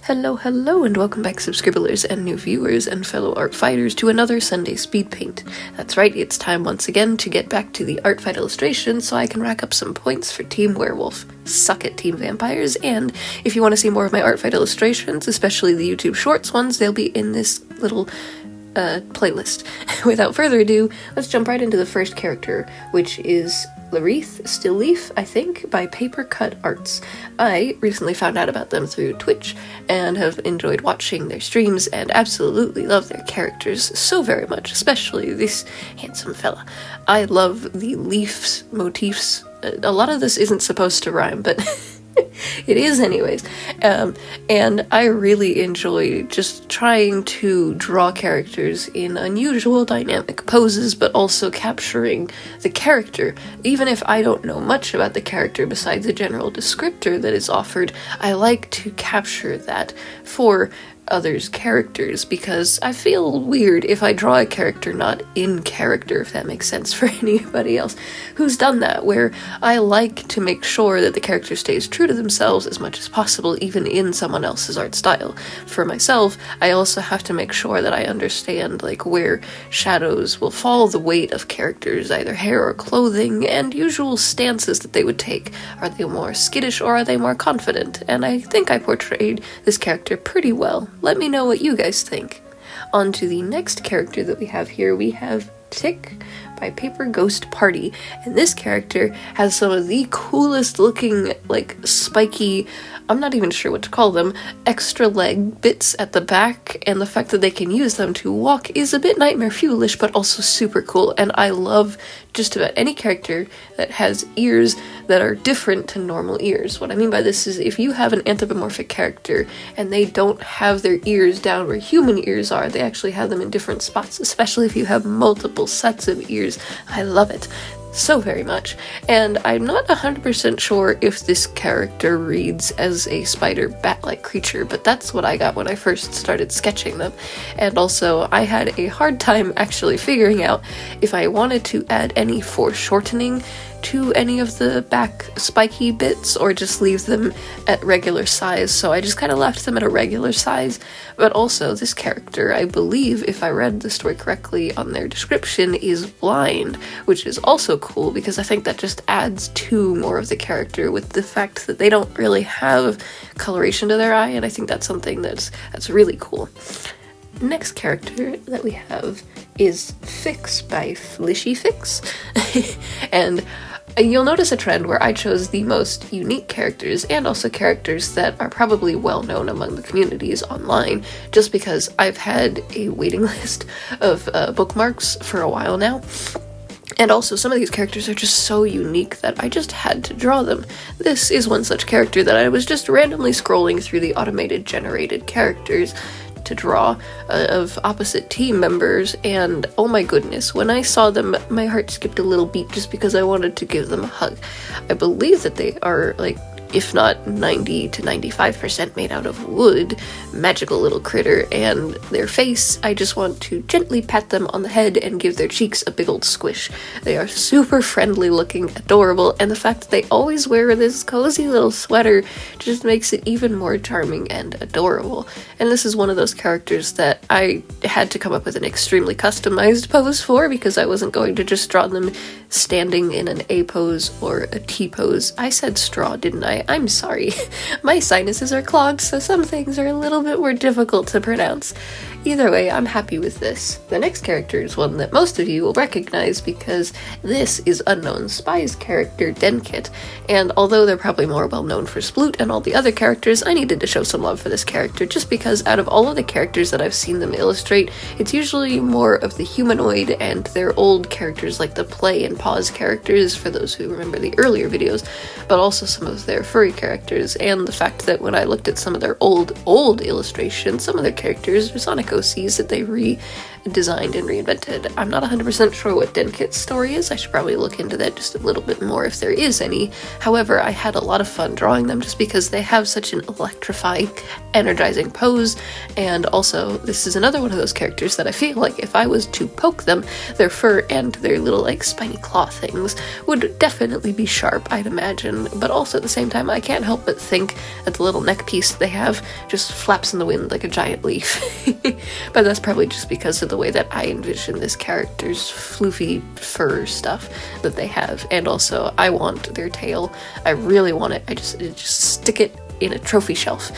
Hello, and welcome back, subscribers and new viewers and fellow art fighters, to another Sunday speed paint. That's right, it's time once again to get back to the art fight illustration so I can rack up some points for Team Werewolf. Suck it, Team Vampires. And if you want to see more of my art fight illustrations, especially the YouTube Shorts ones, they'll be in this little playlist. Without further ado, let's jump right into the first character, which is Larith Stillleaf, I think, by Paper Cut Arts. I recently found out about them through Twitch and have enjoyed watching their streams and absolutely love their characters so very much, especially this handsome fella. I love the leaves motifs. A lot of this isn't supposed to rhyme, but it is anyways. And I really enjoy just trying to draw characters in unusual dynamic poses, but also capturing the character. Even if I don't know much about the character besides the general descriptor that is offered, I like to capture that for others' characters, because I feel weird if I draw a character not in character, if that makes sense for anybody else who's done that, where I like to make sure that the character stays true to themselves as much as possible, even in someone else's art style. For myself, I also have to make sure that I understand where shadows will fall, the weight of characters, either hair or clothing, and usual stances that they would take. Are they more skittish or are they more confident? And I think I portrayed this character pretty well. Let me know what you guys think. On to the next character that we have here. We have Tick by Paper Ghost Party, and this character has some of the coolest looking, spiky, I'm not even sure what to call them, extra leg bits at the back, and the fact that they can use them to walk is a bit nightmare fuelish, but also super cool. And I love just about any character that has ears that are different to normal ears. What I mean by this is if you have an anthropomorphic character and they don't have their ears down where human ears are, they actually have them in different spots, especially if you have multiple sets of ears. I love it so very much. And I'm not 100% sure if this character reads as a spider bat-like creature, but that's what I got when I first started sketching them. And also, I had a hard time actually figuring out if I wanted to add any foreshortening to any of the back spiky bits or just leave them at regular size, so I just kind of left them at a regular size. But also, this character, I believe, if I read the story correctly on their description, is blind, which is also cool because I think that just adds to more of the character with the fact that they don't really have coloration to their eye, and I think that's something that's really cool. Next character that we have is Fix by Flishy Fix, and you'll notice a trend where I chose the most unique characters and also characters that are probably well known among the communities online, just because I've had a waiting list of bookmarks for a while now. And also, some of these characters are just so unique that I just had to draw them. This is one such character that I was just randomly scrolling through the automated generated characters to draw of opposite team members, and oh my goodness, when I saw them, my heart skipped a little beat just because I wanted to give them a hug. I believe that they are if not 90 to 95% made out of wood, magical little critter, and their face, I just want to gently pat them on the head and give their cheeks a big old squish. They are super friendly looking, adorable, and the fact that they always wear this cozy little sweater just makes it even more charming and adorable. And this is one of those characters that I had to come up with an extremely customized pose for, because I wasn't going to just draw them standing in an A pose or a T pose. I said straw, didn't I? I'm sorry. My sinuses are clogged, so some things are a little bit more difficult to pronounce. Either way, I'm happy with this. The next character is one that most of you will recognize because this is Unknownspy's character, Denkit, and although they're probably more well known for Sploot and all the other characters, I needed to show some love for this character just because out of all of the characters that I've seen them illustrate, it's usually more of the humanoid and their old characters like the Play and Pause characters, for those who remember the earlier videos, but also some of their furry characters, and the fact that when I looked at some of their old illustrations, some of their characters, Sonic OCs that they designed and reinvented. I'm not 100% sure what Denkit's story is. I should probably look into that just a little bit more if there is any. However, I had a lot of fun drawing them just because they have such an electrifying, energizing pose, and also this is another one of those characters that I feel like if I was to poke them, their fur and their little like spiny claw things would definitely be sharp, I'd imagine, but also at the same time I can't help but think that the little neck piece they have just flaps in the wind like a giant leaf. But that's probably just because of the way that I envision this character's floofy fur stuff that they have, and also I want their tail. I really want it. I just stick it in a trophy shelf.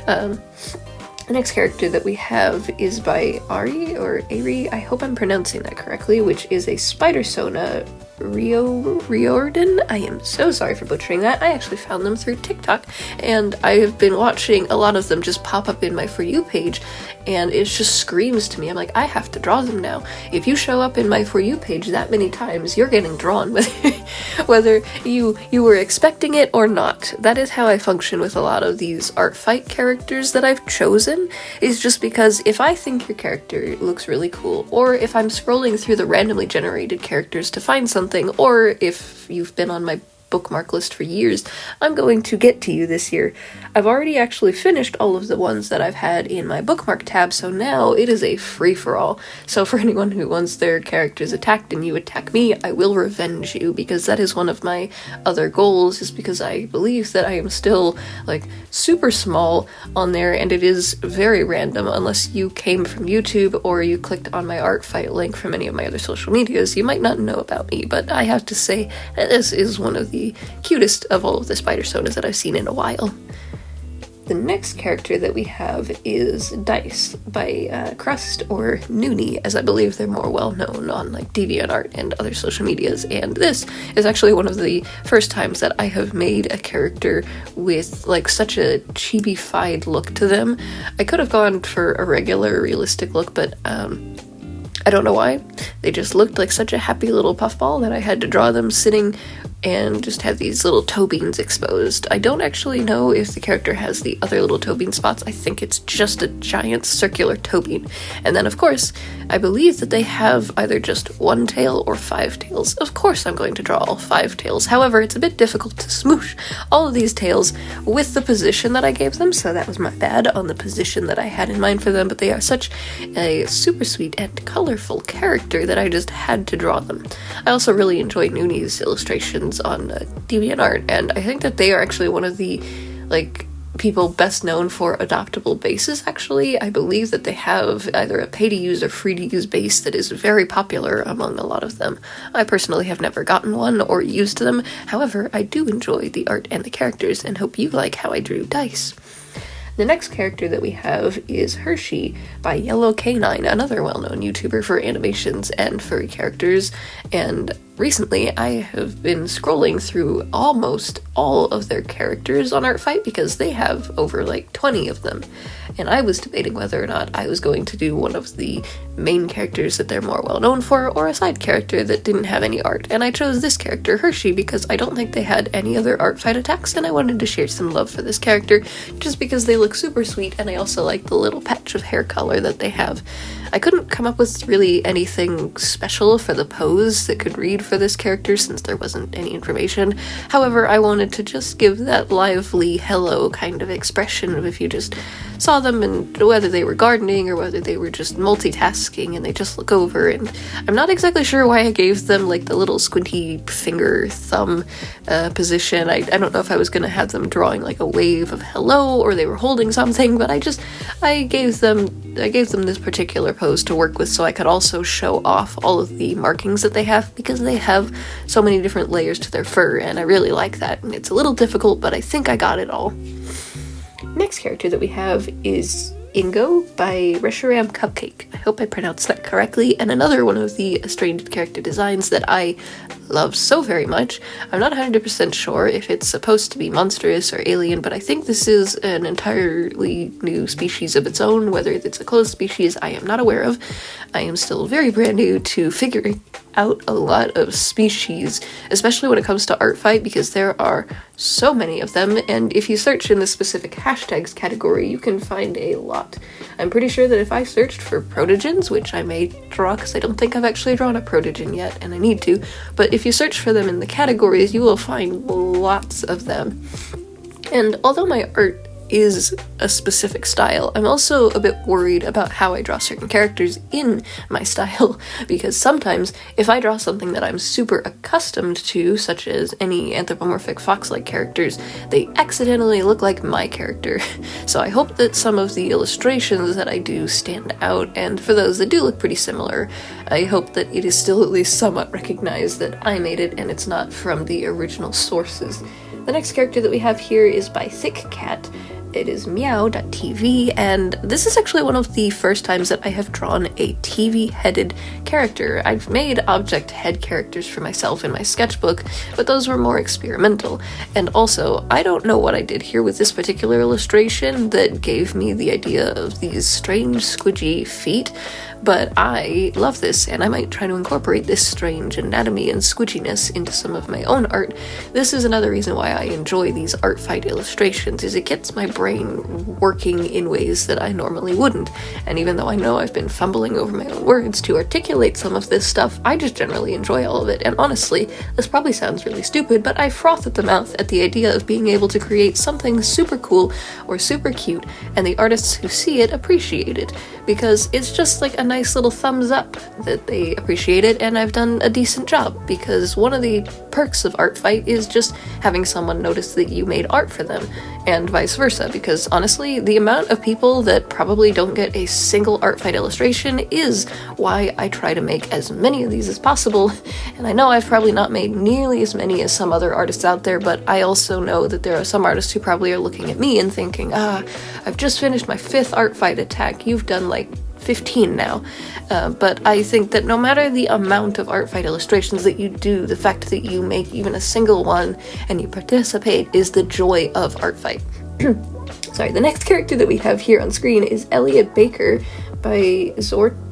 The next character that we have is by Ari, I hope I'm pronouncing that correctly, which is a Spider-Sona Riordan. I am so sorry for butchering that. I actually found them through TikTok, and I have been watching a lot of them just pop up in my For You page, and it just screams to me. I'm like, I have to draw them now. If you show up in my For You page that many times, you're getting drawn, whether you were expecting it or not. That is how I function with a lot of these art fight characters that I've chosen, is just because if I think your character looks really cool, or if I'm scrolling through the randomly generated characters to find something, or if you've been on my bookmark list for years, I'm going to get to you this year. I've already actually finished all of the ones that I've had in my bookmark tab, so now it is a free-for-all. So for anyone who wants their characters attacked and you attack me, I will revenge you, because that is one of my other goals, is because I believe that I am still, like, super small on there, and it is very random. Unless you came from YouTube or you clicked on my art fight link from any of my other social medias, you might not know about me, but I have to say that this is one of the cutest of all of the Spider-Sonas that I've seen in a while. The next character that we have is Dice by Crust, or Noonie, as I believe they're more well known on like DeviantArt and other social medias, and this is actually one of the first times that I have made a character with like such a chibi-fied look to them. I could have gone for a regular realistic look, but I don't know why. They just looked like such a happy little puffball that I had to draw them sitting and just have these little toe beans exposed. I don't actually know if the character has the other little toe bean spots. I think it's just a giant circular toe bean. And then, of course, I believe that they have either just one tail or 5 tails. Of course I'm going to draw all 5 tails. However, it's a bit difficult to smoosh all of these tails with the position that I gave them, so that was my bad on the position that I had in mind for them, but they are such a super sweet and colorful character that I just had to draw them. I also really enjoy Noonie's illustrations on DeviantArt, and I think that they are actually one of the like people best known for adoptable bases. Actually, I believe that they have either a pay-to-use or free-to-use base that is very popular among a lot of them. I personally have never gotten one or used them. However, I do enjoy the art and the characters and hope you like how I drew Dice. The next character that we have is Hershey by Yellow Canine, another well-known YouTuber for animations and furry characters, and recently I have been scrolling through almost all of their characters on Artfight because they have over like 20 of them, and I was debating whether or not I was going to do one of the main characters that they're more well known for or a side character that didn't have any art, and I chose this character, Hershey, because I don't think they had any other Artfight attacks, and I wanted to share some love for this character just because they look super sweet, and I also like the little patch of hair color that they have. I couldn't come up with really anything special for the pose that could read for this character since there wasn't any information. However, I wanted to just give that lively hello kind of expression of if you just saw them, and whether they were gardening or whether they were just multitasking and they just look over. And I'm not exactly sure why I gave them like the little squinty finger thumb position. I don't know if I was gonna have them drawing like a wave of hello or they were holding something, but I gave them this particular pose to work with so I could also show off all of the markings that they have, because they have so many different layers to their fur, and I really like that. And it's a little difficult, but I think I got it all. Next character that we have is Ingo by Reshiram Cupcake. I hope I pronounced that correctly, and another one of the estranged character designs that I love so very much. I'm not 100% sure if it's supposed to be monstrous or alien, but I think this is an entirely new species of its own. Whether it's a closed species, I am not aware of. I am still very brand new to figuring out a lot of species, especially when it comes to Artfight, because there are so many of them, and if you search in the specific hashtags category, you can find a lot lot. I'm pretty sure that if I searched for protogens, which I may draw because I don't think I've actually drawn a protogen yet, and I need to, but if you search for them in the categories, you will find lots of them. And although my art is a specific style, I'm also a bit worried about how I draw certain characters in my style, because sometimes if I draw something that I'm super accustomed to, such as any anthropomorphic fox-like characters, they accidentally look like my character. So I hope that some of the illustrations that I do stand out, and for those that do look pretty similar, I hope that it is still at least somewhat recognized that I made it and it's not from the original sources. The next character that we have here is by Thick Cat. It is meow.tv, and this is actually one of the first times that I have drawn a TV-headed character. I've made object head characters for myself in my sketchbook, but those were more experimental. And also, I don't know what I did here with this particular illustration that gave me the idea of these strange squidgy feet, but I love this, and I might try to incorporate this strange anatomy and squidginess into some of my own art. This is another reason why I enjoy these art fight illustrations, is it gets my brain working in ways that I normally wouldn't. And even though I know I've been fumbling over my own words to articulate some of this stuff, I just generally enjoy all of it. And honestly, this probably sounds really stupid, but I froth at the mouth at the idea of being able to create something super cool or super cute, and the artists who see it appreciate it, because it's just like a nice little thumbs up that they appreciate it, and I've done a decent job, because one of the perks of Art Fight is just having someone notice that you made art for them, and vice versa, because honestly, the amount of people that probably don't get a single Art Fight illustration is why I try to make as many of these as possible. And I know I've probably not made nearly as many as some other artists out there, but I also know that there are some artists who probably are looking at me and thinking, I've just finished my 5th Art Fight attack, you've done like 15 now. But I think that no matter the amount of Art Fight illustrations that you do, the fact that you make even a single one and you participate is the joy of Art Fight. Sorry, the next character that we have here on screen is Elliot Baker by Zordum?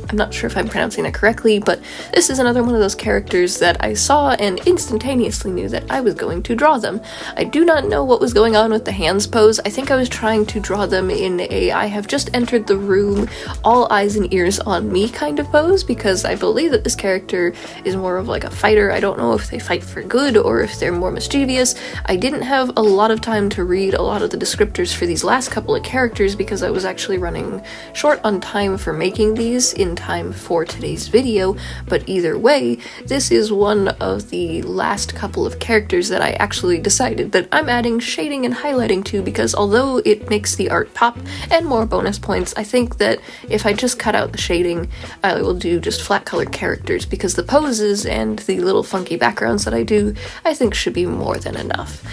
I'm not sure if I'm pronouncing that correctly, but this is another one of those characters that I saw and instantaneously knew that I was going to draw them. I do not know what was going on with the hands pose. I think I was trying to draw them in a I have just entered the room, all eyes and ears on me kind of pose, because I believe that this character is more of like a fighter. I don't know if they fight for good or if they're more mischievous. I didn't have a lot of time to read a lot of the descriptors for these last couple of characters because I was actually running short on time for making these in time for today's video, but either way, this is one of the last couple of characters that I actually decided that I'm adding shading and highlighting to, because although it makes the art pop and more bonus points, I think that if I just cut out the shading, I will do just flat colored characters, because the poses and the little funky backgrounds that I do, I think should be more than enough.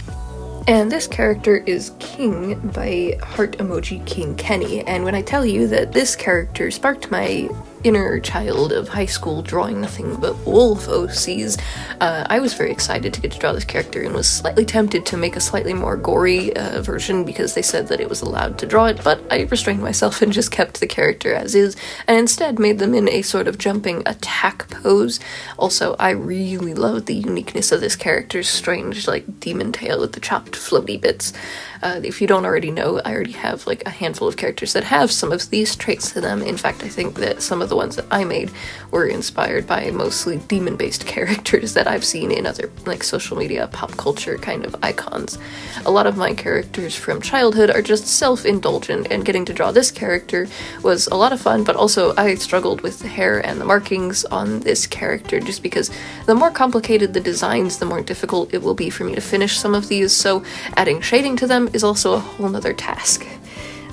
And this character is King by Heart Emoji King Kenny, and when I tell you that this character sparked my inner child of high school drawing nothing but wolf OCs, I was very excited to get to draw this character and was slightly tempted to make a slightly more gory version because they said that it was allowed to draw it, but I restrained myself and just kept the character as is, and instead made them in a sort of jumping attack pose. Also, I really love the uniqueness of this character's strange, like, demon tail with the chopped floaty bits. If you don't already know, I already have like a handful of characters that have some of these traits to them. In fact, I think that some of the ones that I made were inspired by mostly demon-based characters that I've seen in other like social media, pop culture kind of icons. A lot of my characters from childhood are just self-indulgent, and getting to draw this character was a lot of fun, but also I struggled with the hair and the markings on this character just because the more complicated the designs, the more difficult it will be for me to finish some of these, so adding shading to them is also a whole nother task.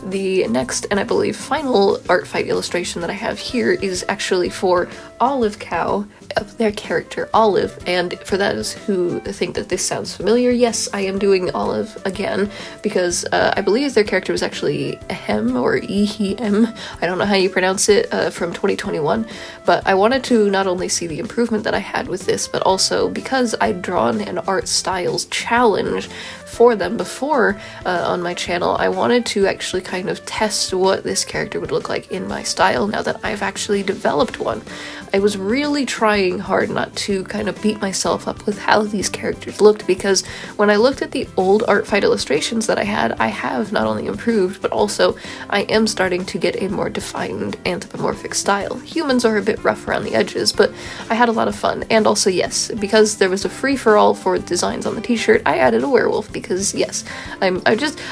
The next, and I believe final, Art Fight illustration that I have here is actually for Olivecow, of their character Olive, and for those who think that this sounds familiar, yes, I am doing Olive again, because I believe their character was actually Ehem, or Ehem, I don't know how you pronounce it, from 2021, but I wanted to not only see the improvement that I had with this, but also because I'd drawn an art styles challenge for them before on my channel, I wanted to actually kind of test what this character would look like in my style now that I've actually developed one. I was really trying hard not to kind of beat myself up with how these characters looked, because when I looked at the old art fight illustrations that I have not only improved, but also I am starting to get a more defined anthropomorphic style. Humans are a bit rough around the edges, but I had a lot of fun. And also, yes, because there was a free-for-all for designs on the t-shirt, I added a werewolf because, yes, I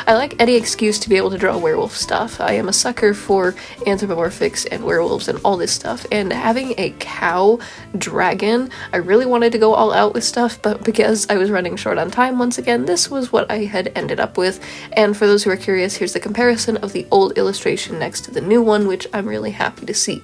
like any excuse to be able to draw werewolf stuff. I am a sucker for anthropomorphics and werewolves and all this stuff, and having a cow dragon, I really wanted to go all out with stuff, but because I was running short on time once again, this was what I had ended up with. And for those who are curious, here's the comparison of the old illustration next to the new one, which I'm really happy to see.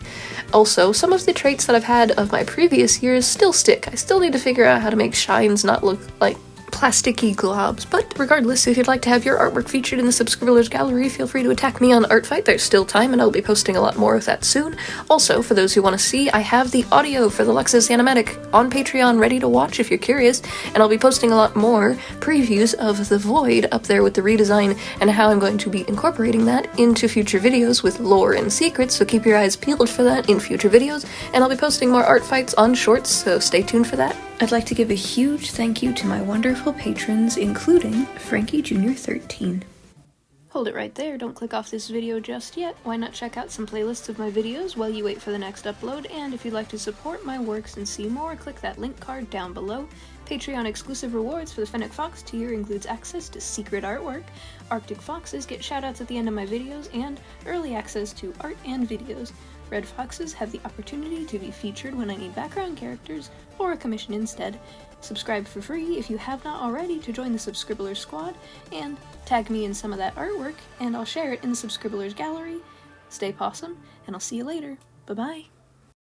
Also, some of the traits that I've had of my previous years still stick. I still need to figure out how to make shines not look like plasticky globs, but regardless, if you'd like to have your artwork featured in the Subscribblers gallery, feel free to attack me on Artfight. There's still time, and I'll be posting a lot more of that soon. Also, for those who want to see, I have the audio for the Luxus animatic on Patreon ready to watch if you're curious, and I'll be posting a lot more previews of The Void up there with the redesign and how I'm going to be incorporating that into future videos with lore and secrets, so keep your eyes peeled for that in future videos, and I'll be posting more art fights on shorts, so stay tuned for that. I'd like to give a huge thank you to my wonderful patrons, including Frankie Jr. 13. Hold it right there, don't click off this video just yet. Why not check out some playlists of my videos while you wait for the next upload, and if you'd like to support my works and see more, click that link card down below. Patreon exclusive rewards for the Fennec Fox tier includes access to secret artwork, Arctic Foxes get shoutouts at the end of my videos, and early access to art and videos. Red Foxes have the opportunity to be featured when I need background characters or a commission instead. Subscribe for free if you have not already to join the Subscribblers squad, and tag me in some of that artwork and I'll share it in the Subscribblers gallery. Stay possum, and I'll see you later. Bye-bye.